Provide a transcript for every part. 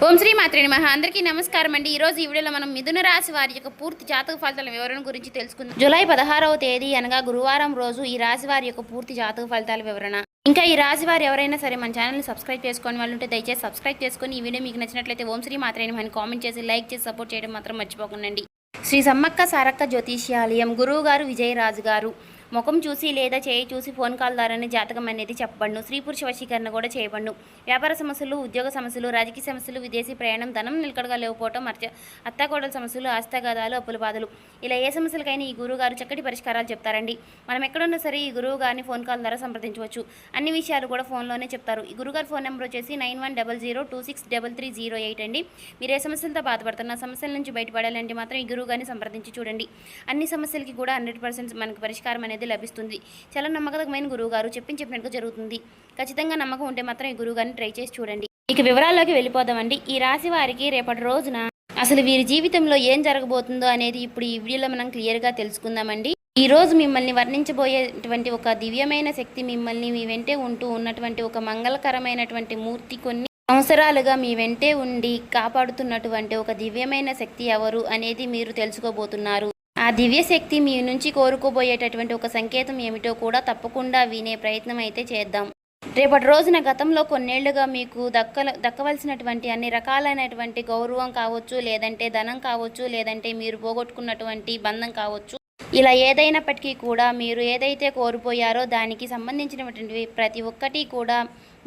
ఓం శ్రీ మాత్రే నమః. అందరికీ నమస్కారం అండి. ఈ రోజు ఈ వీడియోలో మనం మిథున రాశి వారి యొక్క పూర్తి జాతక ఫలితాల వివరణ గురించి తెలుసుకుందాం. జూలై 16వ తేదీ అనగా గురువారం రోజు ఈ రాశి వారి యొక్క పూర్తి జాతక ఫలితాల వివరణ. ఇంకా ఈ రాశి వారు ఎవరైనా సరే మన ఛానల్ని సబ్స్క్రైబ్ చేసుకొని వాళ్ళు ఉంటే దయచేసి సబ్స్క్రైబ్ చేసుకొని ఈ వీడియో మీకు నచ్చినట్లయితే ఓం శ్రీ మాత్రే నమః అని కామెంట్ చేసి లైక్ చేసి సపోర్ట్ చేయడం మాత్రం మర్చిపోకండి. శ్రీ సమ్మక్క సారక్క జ్యోతిష్యాలయం గురువు గారు విజయరాజు గారు ముఖం చూసి లేదా చేయి చూసి ఫోన్ కాల్ ద్వారానే జాతకం అనేది చెప్పబడును. స్త్రీ పురుష వశీకరణ కూడా చేయబడును. వ్యాపార సమస్యలు, ఉద్యోగ సమస్యలు, రాజకీయ సమస్యలు, విదేశీ ప్రయాణం, ధనం నిలకడగా లేకపోవటం, అత్తాకోడల సమస్యలు, ఆస్తగాదాలు, అప్పుల బాధలు, ఇలా ఏ సమస్యలకైనా ఈ గురువు గారు చక్కటి పరిష్కారాలు చెప్తారండి. మనం ఎక్కడున్నా సరే ఈ గురువు గారిని ఫోన్ కాల్ ద్వారా సంప్రదించవచ్చు. అన్ని విషయాలు కూడా ఫోన్లోనే చెప్తారు. ఈ గురుగారు ఫోన్ నెంబర్ వచ్చేసి 9100263308 అండి. మీరు ఏ సమస్యలతో బాధపడుతున్న సమస్యల నుంచి బయటపడాలంటే మాత్రం ఈ గురువు గారిని సంప్రదించి చూడండి. అన్ని సమస్యలకి కూడా 100% మనకు పరిష్కారం అనేది లభిస్తుంది. చాలా నమ్మకమైన గురువు గారు చెప్పినట్టుగా జరుగుతుంది. ఖచ్చితంగా నమ్మకం ఉంటే మాత్రం ఈ గురువు గారిని ట్రై చేసి చూడండి. ఇక వివరాల్లోకి వెళ్ళిపోదామండి. ఈ రాశి వారికి రేపటి రోజున అసలు వీరి జీవితంలో ఏం జరగబోతుందో అనేది ఇప్పుడు ఈ వీడియోలో మనం క్లియర్గా తెలుసుకుందామండి. ఈ రోజు మిమ్మల్ని వర్ణించబోయేటువంటి ఒక దివ్యమైన శక్తి, మిమ్మల్ని మీ వెంటే ఉంటూ ఉన్నటువంటి ఒక మంగళకరమైనటువంటి మూర్తి, కొన్ని సంవత్సరాలుగా మీ వెంటే ఉండి కాపాడుతున్నటువంటి ఒక దివ్యమైన శక్తి ఎవరు అనేది మీరు తెలుసుకోబోతున్నారు. ఆ దివ్యశక్తి మీ నుంచి కోరుకోబోయేటటువంటి ఒక సంకేతం ఏమిటో కూడా వినే ప్రయత్నం అయితే చేద్దాం. రేపటి రోజున గతంలో కొన్నేళ్లుగా మీకు దక్కవలసినటువంటి అన్ని రకాలైనటువంటి గౌరవం కావచ్చు, లేదంటే ధనం కావచ్చు, లేదంటే మీరు పోగొట్టుకున్నటువంటి బంధం కావచ్చు, ఇలా ఏదైనప్పటికీ కూడా మీరు ఏదైతే కోల్పోయారో దానికి సంబంధించినటువంటి ప్రతి ఒక్కటి కూడా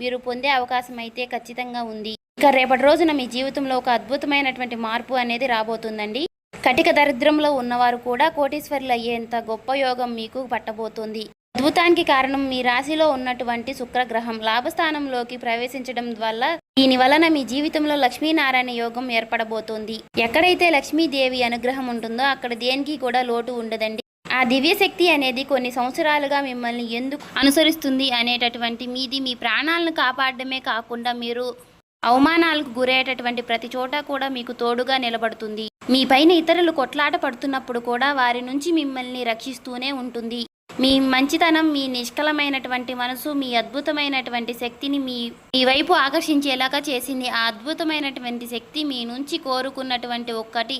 మీరు పొందే అవకాశం అయితే ఖచ్చితంగా ఉంది. ఇక రేపటి రోజున మీ జీవితంలో ఒక అద్భుతమైనటువంటి మార్పు అనేది రాబోతుందండి. కటిక దరిద్రంలో ఉన్నవారు కూడా కోటీశ్వరులు అయ్యేంత గొప్ప యోగం మీకు పట్టబోతుంది. అద్భుతానికి కారణం మీ రాశిలో ఉన్నటువంటి శుక్రగ్రహం లాభస్థానంలోకి ప్రవేశించడం వల్ల దీని వలన మీ జీవితంలో లక్ష్మీనారాయణ యోగం ఏర్పడబోతోంది. ఎక్కడైతే లక్ష్మీదేవి అనుగ్రహం ఉంటుందో అక్కడ దేనికి కూడా లోటు ఉండదండి. ఆ దివ్యశక్తి అనేది కొన్ని సంవత్సరాలుగా మిమ్మల్ని ఎందుకు అనుసరిస్తుంది అనేటటువంటి మీ ప్రాణాలను కాపాడడమే కాకుండా మీరు అవమానాలకు గురయ్యేటటువంటి ప్రతి చోట కూడా మీకు తోడుగా నిలబడుతుంది. మీ పైన ఇతరులు కొట్లాట పడుతున్నప్పుడు కూడా వారి నుంచి మిమ్మల్ని రక్షిస్తూనే ఉంటుంది. మీ మంచితనం, మీ నిష్కలమైనటువంటి మనసు, మీ అద్భుతమైనటువంటి శక్తిని మీ వైపు ఆకర్షించేలాగా చేసింది. ఆ అద్భుతమైనటువంటి శక్తి మీ నుంచి కోరుకున్నటువంటి ఒక్కటి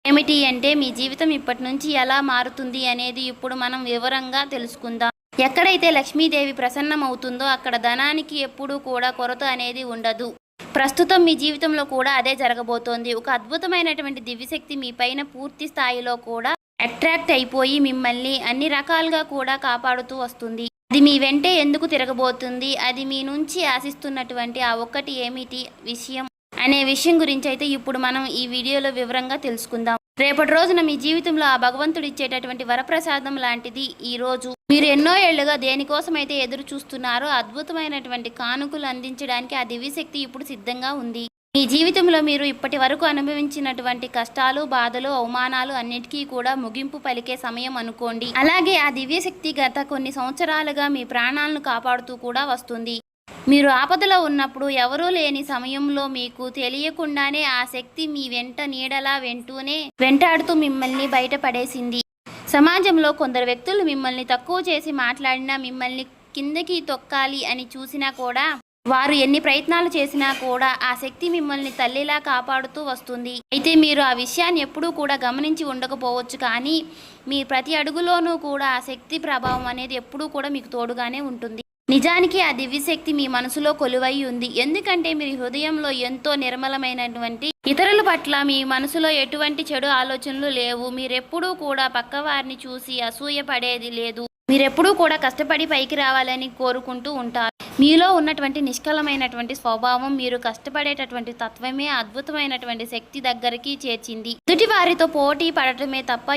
ఏమిటి అంటే మీ జీవితం ఇప్పటి నుంచి ఎలా మారుతుంది అనేది ఇప్పుడు మనం వివరంగా తెలుసుకుందాం. ఎక్కడైతే లక్ష్మీదేవి ప్రసన్నమవుతుందో అక్కడ ధనానికి ఎప్పుడూ కూడా కొరత అనేది ఉండదు. ప్రస్తుతం మీ జీవితంలో కూడా అదే జరగబోతోంది. ఒక అద్భుతమైనటువంటి దివ్యశక్తి మీ పైన పూర్తి స్థాయిలో కూడా అట్రాక్ట్ అయిపోయి మిమ్మల్ని అన్ని రకాలుగా కూడా కాపాడుతూ వస్తుంది. అది మీ వెంటే ఎందుకు తిరగబోతుంది, అది మీ నుంచి ఆశిస్తున్నటువంటి ఆ ఒక్కటి ఏమిటి విషయం అనే విషయం గురించి అయితే ఇప్పుడు మనం ఈ వీడియోలో వివరంగా తెలుసుకుందాం. రేపటి రోజున మీ జీవితంలో ఆ భగవంతుడు ఇచ్చేటటువంటి వరప్రసాదం లాంటిది ఈ రోజు. మీరు ఎన్నో ఏళ్లుగా దేనికోసం అయితే ఎదురు చూస్తున్నారో అద్భుతమైనటువంటి కానుకలు అందించడానికి ఆ దివ్యశక్తి ఇప్పుడు సిద్ధంగా ఉంది. మీ జీవితంలో మీరు ఇప్పటి వరకు అనుభవించినటువంటి కష్టాలు, బాధలు, అవమానాలు అన్నిటికీ కూడా ముగింపు పలికే సమయం అనుకోండి. అలాగే ఆ దివ్యశక్తి గత కొన్ని సంవత్సరాలుగా మీ ప్రాణాలను కాపాడుతూ కూడా వస్తుంది. మీరు ఆపదలో ఉన్నప్పుడు ఎవరూ లేని సమయంలో మీకు తెలియకుండానే ఆ శక్తి మీ వెంట నీడలా వెంటాడుతూ మిమ్మల్ని బయటపడేసింది. సమాజంలో కొందరు వ్యక్తులు మిమ్మల్ని తక్కువ చేసి మాట్లాడినా, మిమ్మల్ని కిందకి తొక్కాలి అని చూసినా కూడా, వారు ఎన్ని ప్రయత్నాలు చేసినా కూడా ఆ శక్తి మిమ్మల్ని తల్లిలా కాపాడుతూ వస్తుంది. అయితే మీరు ఆ విషయాన్ని ఎప్పుడూ కూడా గమనించి ఉండకపోవచ్చు, కానీ మీ ప్రతి అడుగులోనూ కూడా ఆ శక్తి ప్రభావం అనేది ఎప్పుడూ కూడా మీకు తోడుగానే ఉంటుంది. నిజానికి ఆ దివ్యశక్తి మీ మనసులో కొలువై ఉంది. ఎందుకంటే మీరు హృదయంలో ఎంతో నిర్మలమైనటువంటి ఇతరుల పట్ల మీ మనసులో ఎటువంటి చెడు ఆలోచనలు లేవు. మీరెప్పుడూ కూడా పక్కవారిని చూసి అసూయ పడేది లేదు. మీరెప్పుడూ కూడా కష్టపడి పైకి రావాలని కోరుకుంటూ ఉంటారు. మీలో ఉన్నటువంటి నిష్కలమైనటువంటి స్వభావం, మీరు కష్టపడేటటువంటి తత్వమే అద్భుతమైనటువంటి శక్తి దగ్గరికి చేర్చింది. ఎదుటి వారితో పోటీ పడటమే తప్ప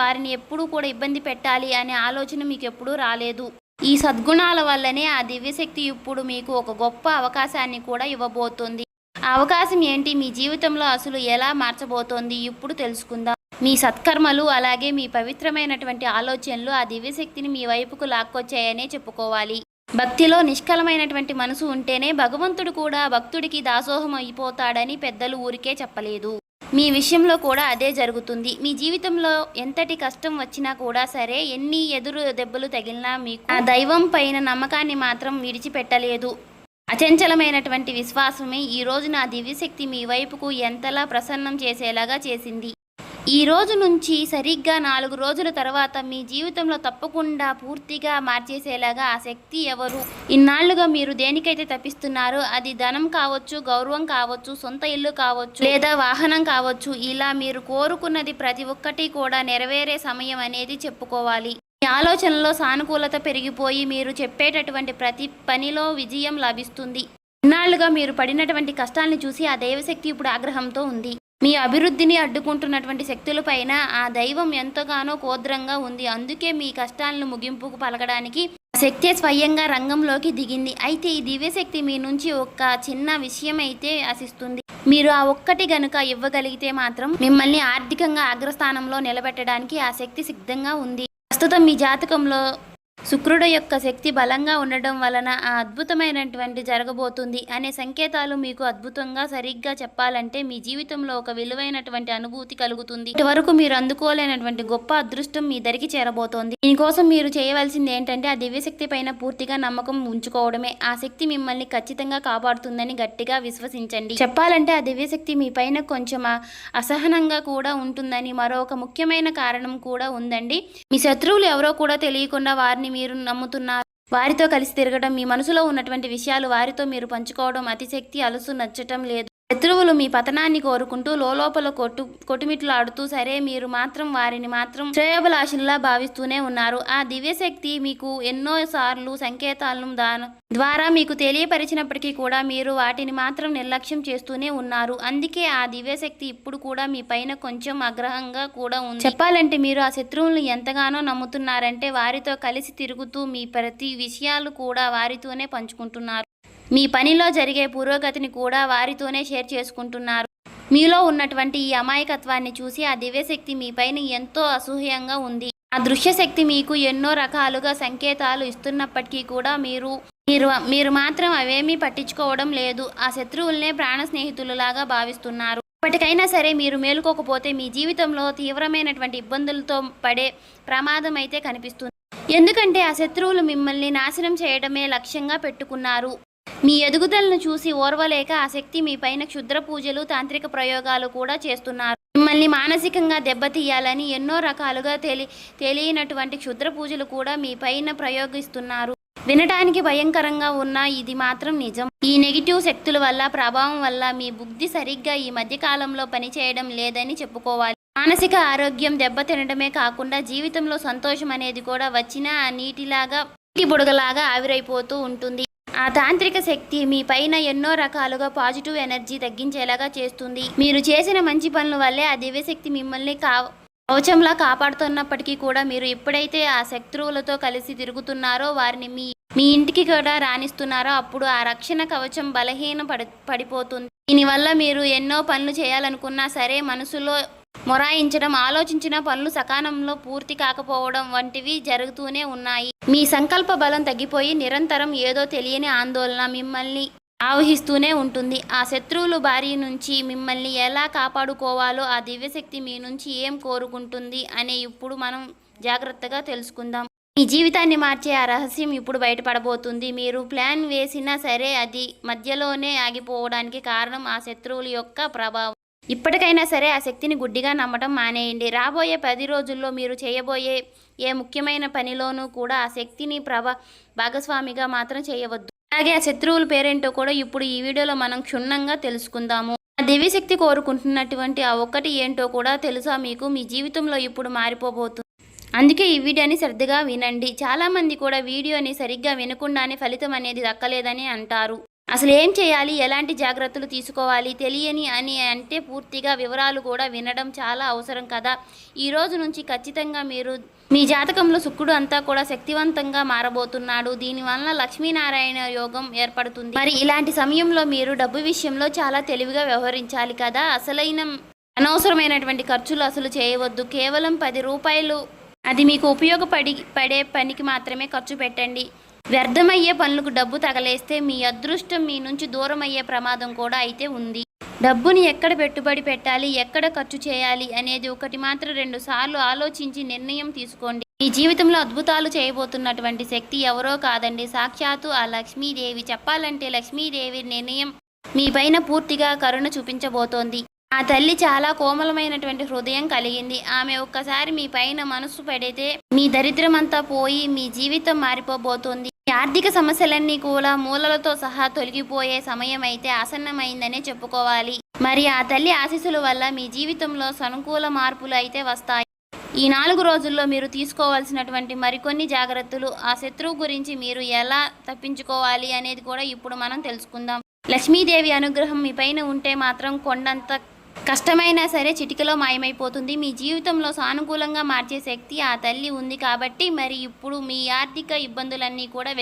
వారిని ఎప్పుడూ కూడా ఇబ్బంది పెట్టాలి అనే ఆలోచన మీకు ఎప్పుడూ రాలేదు. ఈ సద్గుణాల వల్లనే ఆ దివ్యశక్తి ఇప్పుడు మీకు ఒక గొప్ప అవకాశాన్ని కూడా ఇవ్వబోతోంది. ఆ అవకాశం ఏంటి, మీ జీవితంలో అసలు ఎలా మార్చబోతోంది ఇప్పుడు తెలుసుకుందాం. మీ సత్కర్మలు అలాగే మీ పవిత్రమైనటువంటి ఆలోచనలు ఆ దివ్యశక్తిని మీ వైపుకు లాక్కొచ్చాయనే చెప్పుకోవాలి. భక్తిలో నిష్కలమైనటువంటి మనసు ఉంటేనే భగవంతుడు కూడా భక్తుడికి దాసోహం అయిపోతాడని పెద్దలు ఊరికే చెప్పలేదు. మీ విషయంలో కూడా అదే జరుగుతుంది. మీ జీవితంలో ఎంతటి కష్టం వచ్చినా కూడా సరే, ఎన్ని ఎదురు దెబ్బలు తగిలినా మీకు ఆ దైవం పైన నమ్మకాన్ని మాత్రం విడిచిపెట్టలేదు. అచంచలమైనటువంటి విశ్వాసమే ఈ రోజు నా దివ్యశక్తి మీ వైపుకు ఎంతలా ప్రసన్నం చేసేలాగా చేసింది. ఈ రోజు నుంచి సరిగ్గా 4 రోజుల తర్వాత మీ జీవితంలో తప్పకుండా పూర్తిగా మార్చేసేలాగా ఆ శక్తి ఎవరు? ఇన్నాళ్లుగా మీరు దేనికైతే తప్పిస్తున్నారో అది ధనం కావచ్చు, గౌరవం కావచ్చు, సొంత ఇల్లు కావచ్చు, లేదా వాహనం కావచ్చు, ఇలా మీరు కోరుకున్నది ప్రతి ఒక్కటి కూడా నెరవేరే సమయం అనేది చెప్పుకోవాలి. మీ ఆలోచనలో సానుకూలత పెరిగిపోయి మీరు చెప్పేటటువంటి ప్రతి పనిలో విజయం లభిస్తుంది. ఇన్నాళ్లుగా మీరు పడినటువంటి కష్టాన్ని చూసి ఆ దైవశక్తి ఇప్పుడు ఆగ్రహంతో ఉంది. మీ అభివృద్ధిని అడ్డుకుంటున్నటువంటి శక్తులపైన ఆ దైవం ఎంతగానో కోద్రంగా ఉంది. అందుకే మీ కష్టాలను ముగింపుకు పలకడానికి ఆ శక్తి స్వయంగా రంగంలోకి దిగింది. అయితే ఈ దివ్యశక్తి మీ నుంచి ఒక చిన్న విషయం అయితే ఆశిస్తుంది. మీరు ఆ ఒక్కటి గనుక ఇవ్వగలిగితే మాత్రం మిమ్మల్ని ఆర్థికంగా అగ్రస్థానంలో నిలబెట్టడానికి ఆ శక్తి సిద్ధంగా ఉంది. ప్రస్తుతం మీ జాతకంలో శుక్రుడు యొక్క శక్తి బలంగా ఉండడం వలన ఆ అద్భుతమైనటువంటి జరగబోతుంది అనే సంకేతాలు మీకు అద్భుతంగా సరిగ్గా చెప్పాలంటే మీ జీవితంలో ఒక విలువైనటువంటి అనుభూతి కలుగుతుంది. ఇటువరకు మీరు అందుకోలేనటువంటి గొప్ప అదృష్టం మీ దరికి చేరబోతోంది. దీనికోసం మీరు చేయవలసింది ఏంటంటే ఆ దివ్యశక్తి పైన పూర్తిగా నమ్మకం ఉంచుకోవడమే. ఆ శక్తి మిమ్మల్ని ఖచ్చితంగా కాపాడుతుందని గట్టిగా విశ్వసించండి. చెప్పాలంటే ఆ దివ్యశక్తి మీ పైన కొంచెం అసహనంగా కూడా ఉంటుందని మరొక ముఖ్యమైన కారణం కూడా ఉందండి. మీ శత్రువులు ఎవరో కూడా తెలియకుండా వారిని మీరు నమ్ముతున్నారు. వారితో కలిసి తిరగడం, మీ మనసులో ఉన్నటువంటి విషయాలు వారితో మీరు పంచుకోవడం అతిశక్తి అలుసు నచ్చటం లేదు. శత్రువులు మీ పతనాన్ని కోరుకుంటూ లోపల కొట్టుమిట్లాడుతూ సరే మీరు మాత్రం వారిని మాత్రం శ్రేయోభిలాషుల్లా భావిస్తూనే ఉన్నారు. ఆ దివ్యశక్తి మీకు ఎన్నో సార్లు సంకేతాలను ద్వారా మీకు తెలియపరిచినప్పటికీ కూడా మీరు వాటిని మాత్రం నిర్లక్ష్యం చేస్తూనే ఉన్నారు. అందుకే ఆ దివ్యశక్తి ఇప్పుడు కూడా మీ పైన కొంచెం ఆగ్రహంగా కూడా ఉంది. చెప్పాలంటే మీరు ఆ శత్రువులను ఎంతగానో నమ్ముతున్నారంటే వారితో కలిసి తిరుగుతూ మీ ప్రతి విషయాలు కూడా వారితోనే పంచుకుంటున్నారు. మీ పనిలో జరిగే పురోగతిని కూడా వారితోనే షేర్ చేసుకుంటున్నారు. మీలో ఉన్నటువంటి ఈ అమాయకత్వాన్ని చూసి ఆ దివ్యశక్తి మీ పైన ఎంతో అసూయంగా ఉంది. ఆ దృశ్యశక్తి మీకు ఎన్నో రకాలుగా సంకేతాలు ఇస్తున్నప్పటికీ కూడా మీరు మాత్రం అవేమీ పట్టించుకోవడం లేదు. ఆ శత్రువులనే ప్రాణ స్నేహితులలాగా భావిస్తున్నారు. ఇప్పటికైనా సరే మీరు మేలుకోకపోతే మీ జీవితంలో తీవ్రమైనటువంటి ఇబ్బందులతో పడే ప్రమాదం అయితే కనిపిస్తుంది. ఎందుకంటే ఆ శత్రువులు మిమ్మల్ని నాశనం చేయడమే లక్ష్యంగా పెట్టుకున్నారు. మీ ఎదుగుదలను చూసి ఓర్వలేక ఆ శక్తి మీ పైన క్షుద్ర పూజలు, తాంత్రిక ప్రయోగాలు కూడా చేస్తున్నారు. మిమ్మల్ని మానసికంగా దెబ్బతీయాలని ఎన్నో రకాలుగా తెలియనటువంటి క్షుద్ర పూజలు కూడా మీ పైన ప్రయోగిస్తున్నారు. వినటానికి భయంకరంగా ఉన్న ఇది మాత్రం నిజం. ఈ నెగిటివ్ శక్తుల వల్ల ప్రభావం వల్ల మీ బుద్ధి సరిగ్గా ఈ మధ్యకాలంలో పనిచేయడం లేదని చెప్పుకోవాలి. మానసిక ఆరోగ్యం దెబ్బతినడమే కాకుండా జీవితంలో సంతోషం అనేది కూడా వచ్చిన నీటి బుడగలాగా ఆవిరైపోతూ ఉంటుంది. ఆ తాంత్రిక శక్తి మీ పైన ఎన్నో రకాలుగా పాజిటివ్ ఎనర్జీ తగ్గించేలాగా చేస్తుంది. మీరు చేసిన మంచి పనుల వల్లే ఆ దివ్యశక్తి మిమ్మల్ని కవచంలా కాపాడుతున్నప్పటికీ కూడా మీరు ఎప్పుడైతే ఆ శత్రువులతో కలిసి తిరుగుతున్నారో వారిని మీ ఇంటికి కూడా రాణిస్తున్నారో అప్పుడు ఆ రక్షణ కవచం పడిపోతుంది. దీనివల్ల మీరు ఎన్నో పనులు చేయాలనుకున్నా సరే మనసులో మొరాయించడం, ఆలోచించిన పనులు సకాలంలో పూర్తి కాకపోవడం వంటివి జరుగుతూనే ఉన్నాయి. మీ సంకల్ప బలం తగ్గిపోయి నిరంతరం ఏదో తెలియని ఆందోళన మిమ్మల్ని ఆవహిస్తూనే ఉంటుంది. ఆ శత్రువుల బారి నుంచి మిమ్మల్ని ఎలా కాపాడుకోవాలో ఆ దివ్యశక్తి మీ నుంచి ఏం కోరుకుంటుంది అనే ఇప్పుడు మనం జాగ్రత్తగా తెలుసుకుందాం. మీ జీవితాన్ని మార్చే ఆ రహస్యం ఇప్పుడు బయటపడబోతుంది. మీరు ప్లాన్ వేసినా సరే అది మధ్యలోనే ఆగిపోవడానికి కారణం ఆ శత్రువుల యొక్క ప్రభావం. ఇప్పటికైనా సరే ఆ శక్తిని గుడ్డిగా నమ్మటం మానేయండి. రాబోయే 10 రోజుల్లో మీరు చేయబోయే ఏ ముఖ్యమైన పనిలోనూ కూడా ఆ శక్తిని భాగస్వామిగా మాత్రం చేయవద్దు. అలాగే ఆ శత్రువుల పేరేంటో కూడా ఇప్పుడు ఈ వీడియోలో మనం క్షుణ్ణంగా తెలుసుకుందాము. ఆ దివ్యశక్తి కోరుకుంటున్నటువంటి ఆ ఒక్కటి ఏంటో కూడా తెలుసా మీకు? మీ జీవితంలో ఇప్పుడు మారిపోబోతుంది. అందుకే ఈ వీడియోని శ్రద్ధగా వినండి. చాలామంది కూడా వీడియోని సరిగ్గా వినకుండానే ఫలితం అనేది దక్కలేదని అంటారు. అసలు ఏం చేయాలి, ఎలాంటి జాగ్రత్తలు తీసుకోవాలి తెలియని అని అంటే పూర్తిగా వివరాలు కూడా వినడం చాలా అవసరం కదా. ఈ రోజు నుంచి ఖచ్చితంగా మీ జాతకంలో శుక్రుడు అంతా కూడా శక్తివంతంగా మారబోతున్నాడు. దీనివల్ల లక్ష్మీనారాయణ యోగం ఏర్పడుతుంది. మరి ఇలాంటి సమయంలో మీరు డబ్బు విషయంలో చాలా తెలివిగా వ్యవహరించాలి కదా. అనవసరమైనటువంటి ఖర్చులు అసలు చేయవద్దు. కేవలం 10 రూపాయలు అది మీకు ఉపయోగపడే పనికి మాత్రమే ఖర్చు పెట్టండి. వ్యర్థమయ్యే పనులకు డబ్బు తగలేస్తే మీ అదృష్టం మీ నుంచి దూరం అయ్యే ప్రమాదం కూడా అయితే ఉంది. డబ్బుని ఎక్కడ పెట్టుబడి పెట్టాలి, ఎక్కడ ఖర్చు చేయాలి అనేది ఒకటి మాత్రం 2 సార్లు ఆలోచించి నిర్ణయం తీసుకోండి. మీ జీవితంలో అద్భుతాలు చేయబోతున్నటువంటి శక్తి ఎవరో కాదండి, సాక్షాత్తు ఆ లక్ష్మీదేవి. చెప్పాలంటే లక్ష్మీదేవి నిర్ణయం మీ పైన పూర్తిగా కరుణ చూపించబోతోంది. ఆ తల్లి చాలా కోమలమైనటువంటి హృదయం కలిగింది. ఆమె ఒక్కసారి మీ పైన మనసు పెడితే మీ దరిద్రమంతా పోయి మీ జీవితం మారిపోబోతోంది. మీ ఆర్థిక సమస్యలన్నీ కూడా మూలలతో సహా తొలగిపోయే సమయం అయితే ఆసన్నమైందనే చెప్పుకోవాలి. మరి ఆ తల్లి ఆశీస్సుల వల్ల మీ జీవితంలో సానుకూల మార్పులు అయితే వస్తాయి. ఈ 4 రోజుల్లో మీరు తీసుకోవాల్సినటువంటి మరికొన్ని జాగ్రత్తలు, ఆ శత్రువు గురించి మీరు ఎలా తప్పించుకోవాలి అనేది కూడా ఇప్పుడు మనం తెలుసుకుందాం. లక్ష్మీదేవి అనుగ్రహం మీ పైన ఉంటే మాత్రం కొండంత కష్టమైనా సరే చిటికలో మాయమైపోతుంది. మీ జీవితంలో సానుకూలంగా మార్చే శక్తి ఆ తల్లి ఉంది కాబట్టి మరి ఇప్పుడు మీ ఆర్థిక ఇబ్బందులన్నీ కూడా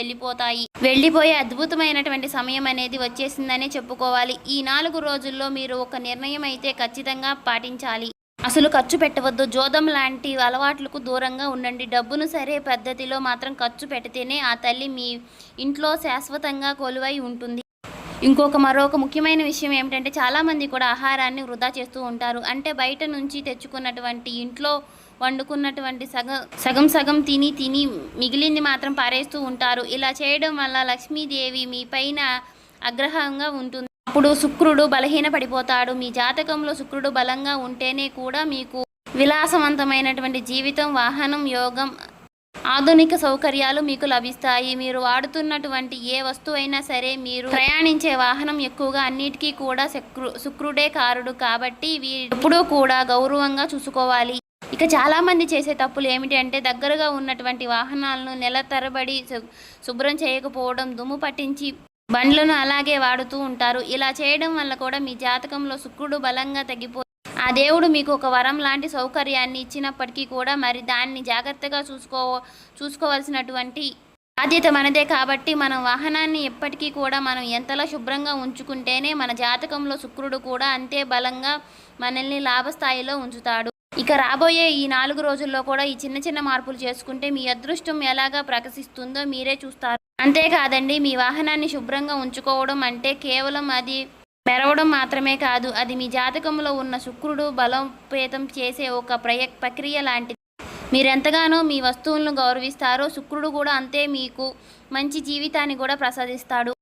వెళ్ళిపోయే అద్భుతమైనటువంటి సమయం అనేది వచ్చేసిందనే చెప్పుకోవాలి. ఈ 4 రోజుల్లో మీరు ఒక నిర్ణయం అయితే ఖచ్చితంగా పాటించాలి. అసలు ఖర్చు పెట్టవద్దు. జోదం లాంటి అలవాట్లకు దూరంగా ఉండండి. డబ్బును సరే పద్ధతిలో మాత్రం ఖర్చు పెడితేనే ఆ తల్లి మీ ఇంట్లో శాశ్వతంగా కొలువై ఉంటుంది. మరొక ముఖ్యమైన విషయం ఏమిటంటే చాలామంది కూడా ఆహారాన్ని వృధా చేస్తూ ఉంటారు. అంటే బయట నుంచి తెచ్చుకున్నటువంటి ఇంట్లో వండుకున్నటువంటి సగం తిని మిగిలింది మాత్రం పారేస్తూ ఉంటారు. ఇలా చేయడం వల్ల లక్ష్మీదేవి మీ పైన ఆగ్రహంగా ఉంటుంది. అప్పుడు శుక్రుడు బలహీన పడిపోతాడు. మీ జాతకంలో శుక్రుడు బలంగా ఉంటేనే కూడా మీకు విలాసవంతమైనటువంటి జీవితం, వాహనం, యోగం, ఆధునిక సౌకర్యాలు మీకు లభిస్తాయి. మీరు వాడుతున్నటువంటి ఏ వస్తువైనా సరే, మీరు ప్రయాణించే వాహనం ఎక్కువగా అన్నిటికీ కూడా శుక్రుడే కారుడు కాబట్టి ఎప్పుడూ కూడా గౌరవంగా చూసుకోవాలి. ఇక చాలామంది చేసే తప్పులు ఏమిటి అంటే దగ్గరగా ఉన్నటువంటి వాహనాలను నెల తరబడి శుభ్రం చేయకపోవడం, దుమ్ము పట్టించి బండ్లను అలాగే వాడుతూ ఉంటారు. ఇలా చేయడం వల్ల కూడా మీ జాతకంలో శుక్రుడు బలంగా తగ్గిపోయి ఆ దేవుడు మీకు ఒక వరం లాంటి సౌకర్యాన్ని ఇచ్చినప్పటికీ కూడా మరి దాన్ని జాగ్రత్తగా చూసుకోవాల్సినటువంటి బాధ్యత మనదే. కాబట్టి మనం వాహనాన్ని ఎప్పటికీ కూడా మనం ఎంతలా శుభ్రంగా ఉంచుకుంటేనే మన జాతకంలో శుక్రుడు కూడా అంతే బలంగా మనల్ని లాభస్థాయిలో ఉంచుతాడు. ఇక రాబోయే ఈ 4 రోజుల్లో కూడా ఈ చిన్న మార్పులు చేసుకుంటే మీ అదృష్టం ఎలాగా ప్రకాశిస్తుందో మీరే చూస్తారు. అంతేకాదండి, మీ వాహనాన్ని శుభ్రంగా ఉంచుకోవడం అంటే కేవలం అది మెరవడం మాత్రమే కాదు, అది మీ జాతకంలో ఉన్న శుక్రుడు బలోపేతం చేసే ఒక ప్రక్రియ లాంటిది. మీరెంతగానో మీ వస్తువులను గౌరవిస్తారో శుక్రుడు కూడా అంతే మీకు మంచి జీవితాన్ని కూడా ప్రసాదిస్తాడు.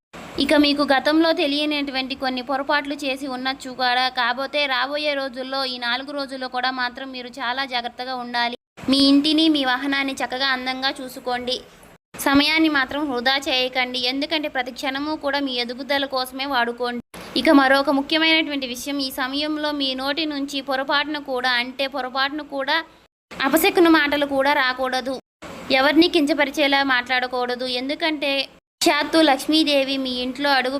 ఇక మీకు గతంలో తెలియనటువంటి కొన్ని పొరపాట్లు చేసి ఉండొచ్చు కూడా. కాకపోతే రాబోయే రోజుల్లో ఈ 4 రోజుల్లో కూడా మాత్రం మీరు చాలా జాగ్రత్తగా ఉండాలి. మీ ఇంటిని, మీ వాహనాన్ని చక్కగా అందంగా చూసుకోండి. సమయాన్ని మాత్రం వృధా చేయకండి. ఎందుకంటే ప్రతి క్షణము కూడా మీ ఎదుగుదల కోసమే వాడుకోండి. ఇక మరొక ముఖ్యమైనటువంటి విషయం, ఈ సమయంలో మీ నోటి నుంచి పొరపాటును కూడా అపశకున మాటలు కూడా రాకూడదు. ఎవరిని కించపరిచేలా మాట్లాడకూడదు. ఎందుకంటే సాక్షాత్తు లక్ష్మీదేవి మీ ఇంట్లో అడుగు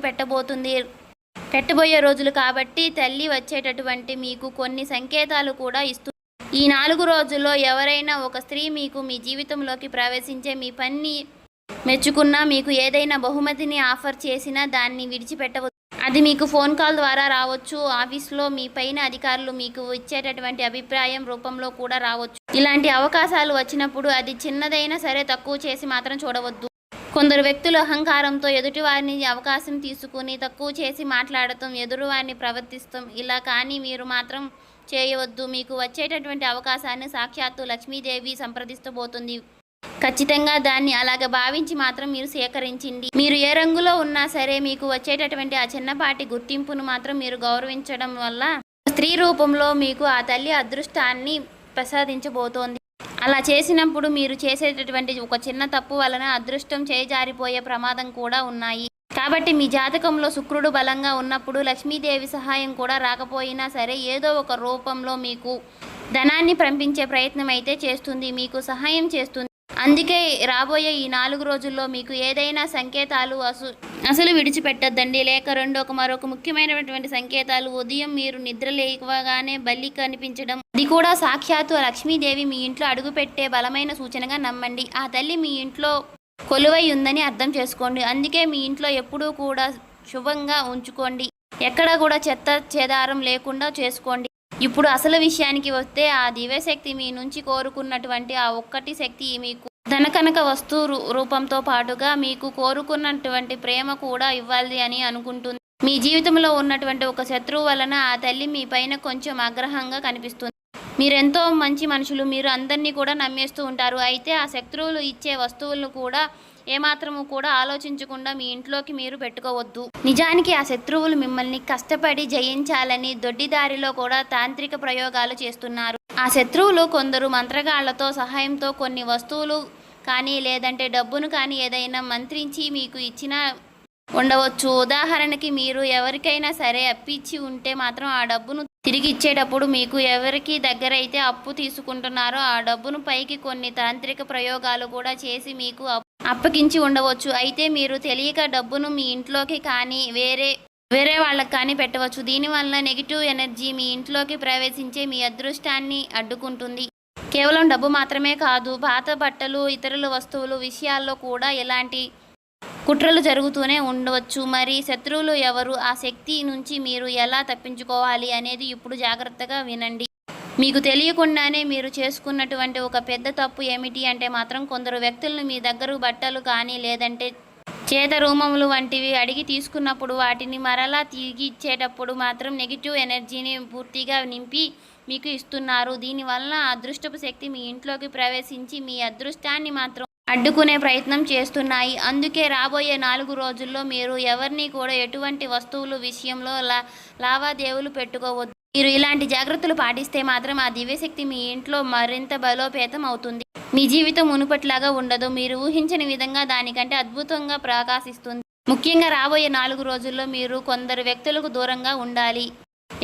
పెట్టబోయే రోజులు కాబట్టి తల్లి వచ్చేటటువంటి మీకు కొన్ని సంకేతాలు కూడా ఇస్తుంది. ఈ 4 రోజుల్లో ఎవరైనా ఒక స్త్రీ మీకు మీ జీవితంలోకి ప్రవేశించే మీ పని మెచ్చుకున్నా, మీకు ఏదైనా బహుమతిని ఆఫర్ చేసినా దాన్ని విడిచిపెట్టవద్దు. అది మీకు ఫోన్ కాల్ ద్వారా రావచ్చు. ఆఫీస్లో మీ పైన అధికారులు మీకు ఇచ్చేటటువంటి అభిప్రాయం రూపంలో కూడా రావచ్చు. ఇలాంటి అవకాశాలు వచ్చినప్పుడు అది చిన్నదైనా సరే తక్కువ చేసి మాత్రం చూడవద్దు. కొందరు వ్యక్తులు అహంకారంతో ఎదుటివారిని అవకాశం తీసుకుని తక్కువ చేసి మాట్లాడటం, ఎదురువారిని ప్రవర్తిస్తాం. ఇలా కానీ మీరు మాత్రం చేయవద్దు. మీకు వచ్చేటటువంటి అవకాశాన్ని సాక్షాత్తు లక్ష్మీదేవి సంప్రదిస్తబోతుంది. ఖచ్చితంగా దాన్ని అలాగ భావించి మాత్రం మీరు సేకరించండి. మీరు ఏ రంగులో ఉన్నా సరే మీకు వచ్చేటటువంటి ఆ చిన్నపాటి గుర్తింపును మాత్రం మీరు గౌరవించడం వల్ల స్త్రీ రూపంలో మీకు ఆ తల్లి అదృష్టాన్ని ప్రసాదించబోతోంది. అలా చేసినప్పుడు మీరు చేసేటటువంటి ఒక చిన్న తప్పు వలన అదృష్టం చేజారిపోయే ప్రమాదం కూడా ఉన్నాయి. కాబట్టి మీ జాతకంలో శుక్రుడు బలంగా ఉన్నప్పుడు లక్ష్మీదేవి సహాయం కూడా రాకపోయినా సరే ఏదో ఒక రూపంలో మీకు ధనాన్ని పంపించే ప్రయత్నం అయితే చేస్తుంది, మీకు సహాయం చేస్తుంది. అందుకే రాబోయే ఈ 4 రోజుల్లో మీకు ఏదైనా సంకేతాలు అసలు విడిచిపెట్టద్దండి. లేక మరొక ముఖ్యమైనటువంటి సంకేతాలు, ఉదయం మీరు నిద్ర లేవగానే బల్లి కనిపించడం, అది కూడా సాక్షాత్తు లక్ష్మీదేవి మీ ఇంట్లో అడుగుపెట్టే బలమైన సూచనగా నమ్మండి. ఆ తల్లి మీ ఇంట్లో కొలువై ఉందని అర్థం చేసుకోండి. అందుకే మీ ఇంట్లో ఎప్పుడూ కూడా శుభంగా ఉంచుకోండి. ఎక్కడ కూడా చెత్త చెదారం లేకుండా చేసుకోండి. ఇప్పుడు అసలు విషయానికి వస్తే ఆ దివ్యశక్తి మీ నుంచి కోరుకున్నటువంటి ఆ ఒక్కటి శక్తి మీకు ధనకనక వస్తు రూపంతో పాటుగా మీకు కోరుకున్నటువంటి ప్రేమ కూడా ఇవ్వాలి అని అనుకుంటుంది. మీ జీవితంలో ఉన్నటువంటి ఒక శత్రువు వలన ఆ తల్లి మీ పైన కొంచెం ఆగ్రహంగా కనిపిస్తుంది. మీరెంతో మంచి మనుషులు. మీరు అందరినీ కూడా నమ్మేస్తూ ఉంటారు. అయితే ఆ శత్రువులు ఇచ్చే వస్తువులను కూడా ఏమాత్రము కూడా ఆలోచించకుండా మీ ఇంట్లోకి మీరు పెట్టుకోవద్దు. నిజానికి ఆ శత్రువులు మిమ్మల్ని కష్టపడి జయించాలని దొడ్డిదారిలో కూడా తాంత్రిక ప్రయోగాలు చేస్తున్నారు. ఆ శత్రువులు కొందరు మంత్రగాళ్లతో సహాయంతో కొన్ని వస్తువులు కానీ లేదంటే డబ్బును కానీ ఏదైనా మంత్రించి మీకు ఇచ్చిన ఉండవచ్చు. ఉదాహరణకి మీరు ఎవరికైనా సరే అప్పిచ్చి ఉంటే మాత్రం ఆ డబ్బును తిరిగి ఇచ్చేటప్పుడు మీకు ఎవరికి దగ్గరైతే అప్పు తీసుకుంటున్నారో ఆ డబ్బును పైకి కొన్ని తాంత్రిక ప్రయోగాలు కూడా చేసి మీకు అప్పగించి ఉండవచ్చు. అయితే మీరు తెలియక డబ్బును మీ ఇంట్లోకి కానీ వేరే వాళ్ళకి కానీ పెట్టవచ్చు. దీనివల్ల నెగిటివ్ ఎనర్జీ మీ ఇంట్లోకి ప్రవేశించే మీ అదృష్టాన్ని అడ్డుకుంటుంది. కేవలం డబ్బు మాత్రమే కాదు, పాత బట్టలు, ఇతరుల వస్తువులు విషయాల్లో కూడా ఇలాంటి కుట్రలు జరుగుతూనే ఉండవచ్చు. మరి శత్రువులు ఎవరు, ఆ శక్తి నుంచి మీరు ఎలా తప్పించుకోవాలి అనేది ఇప్పుడు జాగ్రత్తగా వినండి. మీకు తెలియకుండానే మీరు చేసుకున్నటువంటి ఒక పెద్ద తప్పు ఏమిటి అంటే మాత్రం కొందరు వ్యక్తులను మీ దగ్గర బట్టలు కానీ లేదంటే చేత రూమములు వంటివి అడిగి తీసుకున్నప్పుడు వాటిని మరలా తిరిగి ఇచ్చేటప్పుడు మాత్రం నెగిటివ్ ఎనర్జీని పూర్తిగా నింపి మీకు ఇస్తున్నారు. దీనివల్ల అదృష్టపు శక్తి మీ ఇంట్లోకి ప్రవేశించి మీ అదృష్టాన్ని మాత్రం అడ్డుకునే ప్రయత్నం చేస్తున్నాయి. అందుకే రాబోయే 4 రోజుల్లో మీరు ఎవరిని కూడా ఎటువంటి వస్తువులు విషయంలో లావాదేవీలు పెట్టుకోవద్దు. మీరు ఇలాంటి జాగ్రత్తలు పాటిస్తే మాత్రం ఆ దివ్యశక్తి మీ ఇంట్లో మరింత బలోపేతం అవుతుంది. మీ జీవితం మునుపట్లాగా ఉండదు. మీరు ఊహించని విధంగా దానికంటే అద్భుతంగా ప్రకాశిస్తుంది. ముఖ్యంగా రాబోయే 4 రోజుల్లో మీరు కొందరు వ్యక్తులకు దూరంగా ఉండాలి.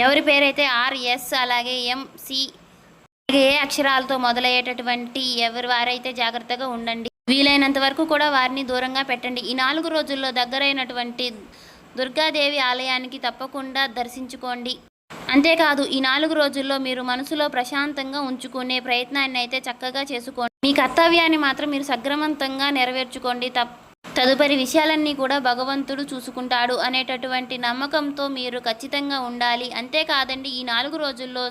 ఎవరి పేరైతే RS అలాగే MC ఏ అక్షరాలతో మొదలయ్యేటటువంటి ఎవరి వారైతే జాగ్రత్తగా ఉండండి. వీలైనంత వరకు కూడా వారిని దూరంగా పెట్టండి. ఈ 4 రోజుల్లో దగ్గరైనటువంటి దుర్గాదేవి ఆలయానికి తప్పకుండా దర్శించుకోండి. అంతేకాదు ఈ 4 రోజుల్లో మీరు మనసులో ప్రశాంతంగా ఉంచుకునే ప్రయత్నాన్ని అయితే చక్కగా చేసుకోండి. మీ కర్తవ్యాన్ని మాత్రం మీరు సక్రమంతంగా నెరవేర్చుకోండి. తదుపరి విషయాలన్నీ కూడా భగవంతుడు చూసుకుంటాడు అనేటటువంటి నమ్మకంతో మీరు ఖచ్చితంగా ఉండాలి. అంతేకాదండి ఈ 4 రోజుల్లో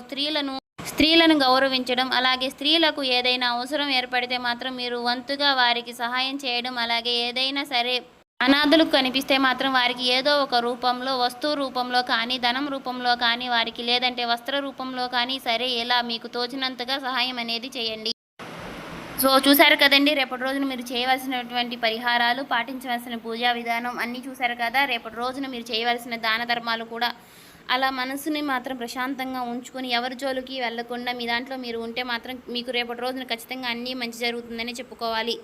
స్త్రీలను గౌరవించడం, అలాగే స్త్రీలకు ఏదైనా అవసరం ఏర్పడితే మాత్రం మీరు వంతుగా వారికి సహాయం చేయడం, అలాగే ఏదైనా సరే అనాథలకు కనిపిస్తే మాత్రం వారికి ఏదో ఒక రూపంలో, వస్తువు రూపంలో కానీ, ధనం రూపంలో కానీ, వారికి లేదంటే వస్త్ర రూపంలో కానీ సరే ఇలా మీకు తోచినంతగా సహాయం అనేది చేయండి. సో చూశారు కదండి, రేపటి రోజున మీరు చేయవలసినటువంటి పరిహారాలు, పాటించవలసిన పూజా విధానం అన్నీ చూశారు కదా. రేపటి రోజున మీరు చేయవలసిన దాన ధర్మాలు కూడా అలా మనసుని మాత్రం ప్రశాంతంగా ఉంచుకొని ఎవరి జోలికి వెళ్లకుండా మీ దాంట్లో మీరు ఉంటే మాత్రం మీకు రేపటి రోజున ఖచ్చితంగా అన్నీ మంచి జరుగుతుందని చెప్పుకోవాలి.